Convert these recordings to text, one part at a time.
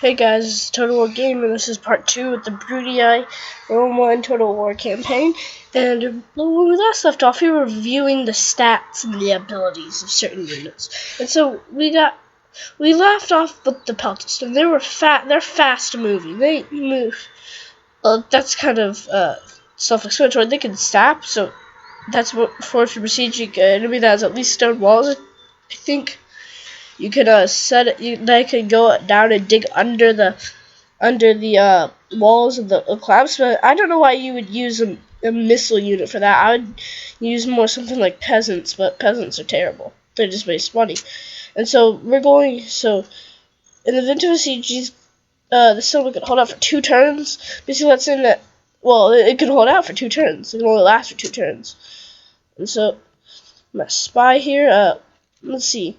Hey guys, it's Total War Gamer. This is part 2 of the Broody Eye Rome 1 Total War campaign. And when we last left off, we were reviewing the stats and the abilities of certain units. And so we left off with the Peltist, and they're fast moving. They move. That's kind of self-explanatory. They can sap, so that's what for if you're besieging an enemy that has at least stone walls, I think. You can set it. They can go down and dig under the walls of the collapse. But I don't know why you would use a missile unit for that. I would use more something like peasants, but peasants are terrible. They just waste money. And so we're going. So in the event of a siege, the silver can hold out for 2 turns. Basically, that's in that. Well, it can hold out for 2 turns. It can only last for 2 turns. And so I'm gonna spy here. Let's see.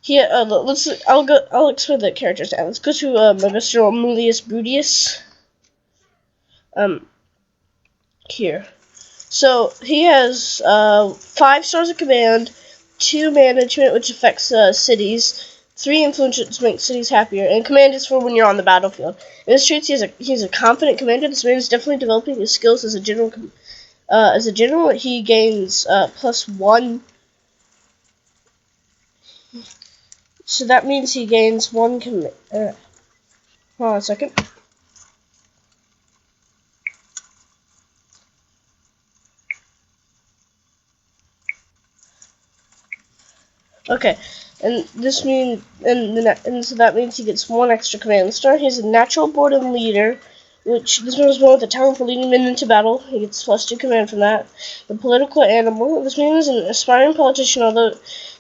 Here, I'll explain the characters now. Let's go to Mr. Amulius Brudius. Here. So he has 5 stars of command, 2 management, which affects cities, 3 influence, which makes cities happier, and command is for when you're on the battlefield. In his traits, he's a confident commander. This man is definitely developing his skills as a general. He gains +1. So that means he gains 1 command. Hold on a second. Okay, and this means and so that means he gets 1 extra command star. He's a natural born leader, which this man was born with a talent for leading men into battle. He gets +2 command from that. The political animal. This man is an aspiring politician, although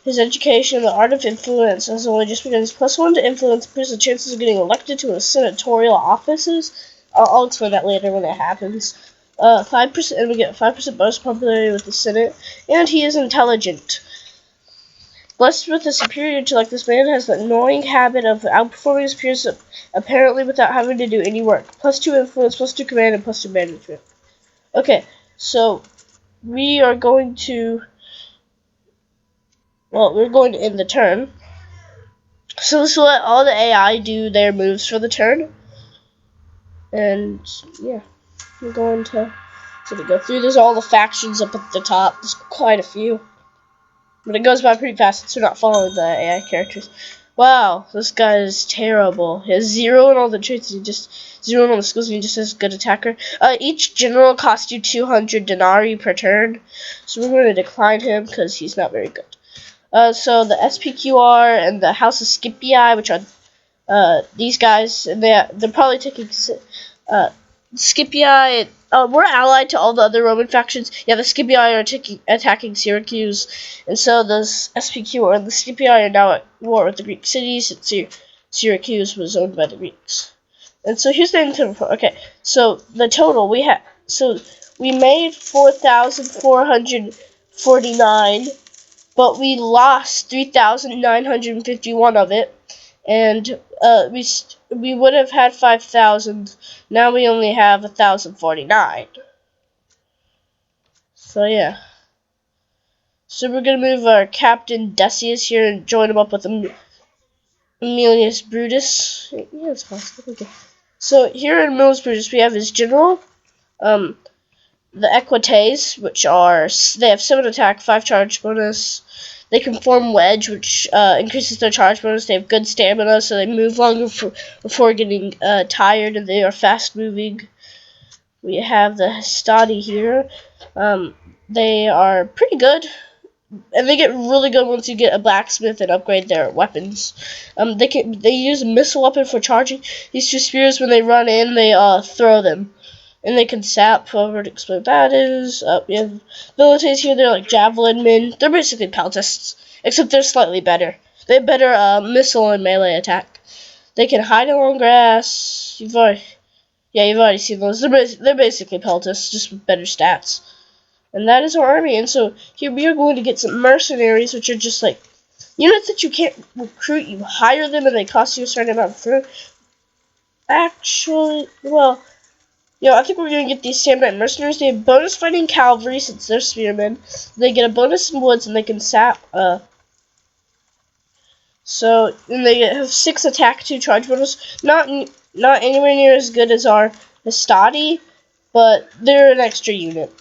his education in the art of influence has only just begun. His +1 to influence improves the chances of getting elected to a senatorial offices. I'll explain that later when it happens. 5%, and we get 5% bonus popularity with the Senate, and he is intelligent. Blessed with a superior intellect, this man has the annoying habit of outperforming his peers apparently without having to do any work. +2 influence, +2 command, and +2 management. Okay, so we are going to... Well, we're going to end the turn. So this will let all the AI do their moves for the turn. And, yeah. We're going to go through. There's all the factions up at the top. There's quite a few. But it goes by pretty fast since we're not following the AI characters. Wow, this guy is terrible. He has 0 in all the traits, and he just 0 in all the skills, and he just has good attacker. Each general costs you 200 denarii per turn, so we're going to decline him because he's not very good. So the SPQR and the House of Scipii, which are these guys, and they're probably taking Scipii. We're allied to all the other Roman factions. Yeah, the Scipii are attacking Syracuse, and so the SPQ or the Scipii are now at war with the Greek cities. And Syracuse was owned by the Greeks. And so here's the info. Okay, so the total we had. So we made 4,449, but we lost 3,951 of it. And we would have had 5,000. Now we only have 1,049. So yeah. So we're gonna move our Captain Decius here and join him up with Aemilius Brutus. Yeah, it's possible. Okay. So here in Aemilius Brutus we have his general, the Equites, which are they have 7 attack, 5 charge bonus. They can form wedge, which increases their charge bonus. They have good stamina, so they move longer before getting tired, and they are fast moving. We have the Hastati here. They are pretty good, and they get really good once you get a blacksmith and upgrade their weapons. They use a missile weapon for charging. These 2 spears, when they run in, they throw them. And they can sap, whoever to explain what that is. We have abilities here, they're like javelin men. They're basically peltists, except they're slightly better. They have better missile and melee attack. They can hide along grass. You've already seen those. They're basically peltists, just with better stats. And that is our army. And so here we are going to get some mercenaries, which are just like units that you can't recruit. You hire them and they cost you a certain amount of food. Actually, well... I think we're going to get these Samnite mercenaries. They have bonus fighting cavalry since they're spearmen. They get a bonus in woods and they can sap. So, and they have 6 attack, 2 charge bonus. Not anywhere near as good as our Hastati, but they're an extra unit.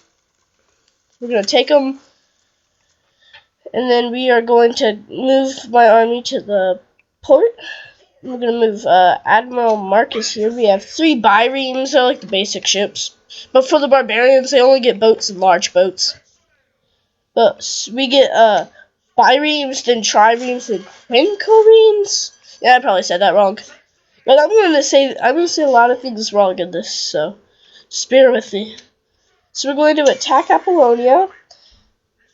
We're going to take them, and then we are going to move my army to the port. We're going to move Admiral Marcus here. We have 3 biremes, they're like the basic ships. But for the barbarians, they only get boats and large boats. But we get biremes, then triremes, then quinqueremes. Yeah, I probably said that wrong. But I'm gonna say a lot of things wrong in this, so just bear with me. So we're going to attack Apollonia,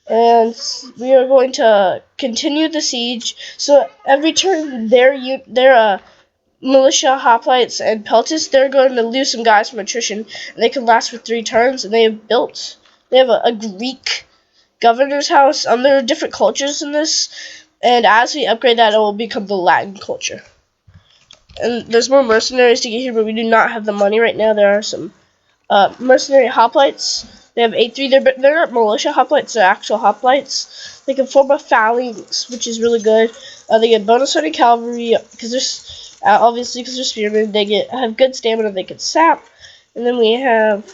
and we are going to continue the siege. So every turn, their militia, hoplites, and peltists, they're going to lose some guys from attrition, and they can last for 3 turns. And they have a Greek governor's house. There are different cultures in this, and as we upgrade that, it will become the Latin culture. And there's more mercenaries to get here, but we do not have the money right now. There are some mercenary hoplites. They have 8-3. They're not militia hoplites, they're actual hoplites. They can form a phalanx, which is really good. They get bonus on cavalry, because they're obviously because they're spearmen. They have good stamina, they can sap. And then we have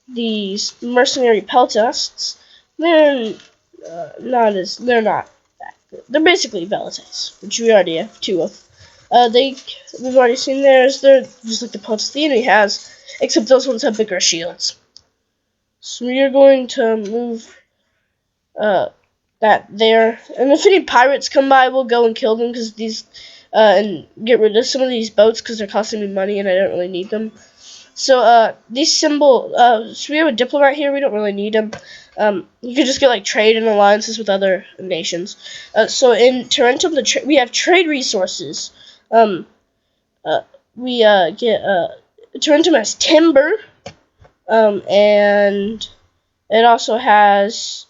these mercenary peltasts. They're not that good. They're basically velites, which we already have 2 of. We've already seen theirs. They're just like the peltasts the enemy has, except those ones have bigger shields. So we are going to move that there. And if any pirates come by, we'll go and kill them, because these and get rid of some of these boats, because they're costing me money and I don't really need them. So these so we have a diplomat here. We don't really need him. You can just get like trade and alliances with other nations. So in Tarentum, we have trade resources. We get Tarentum has timber, and it also has.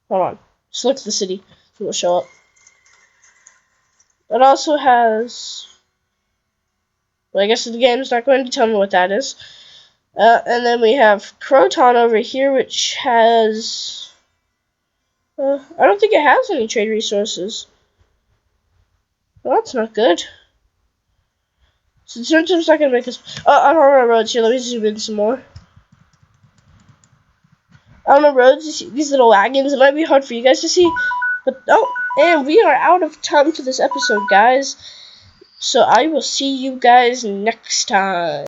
Hold on, select the city. It will show up. It also has. Well, I guess the game's not going to tell me what that is. And then we have Croton over here, which has. I don't think it has any trade resources. Well, that's not good. So Tarentum's not going to make us. On our roads here, let me zoom in some more. On the roads, you see these little wagons. It might be hard for you guys to see, but and we are out of time for this episode, guys. So I will see you guys next time.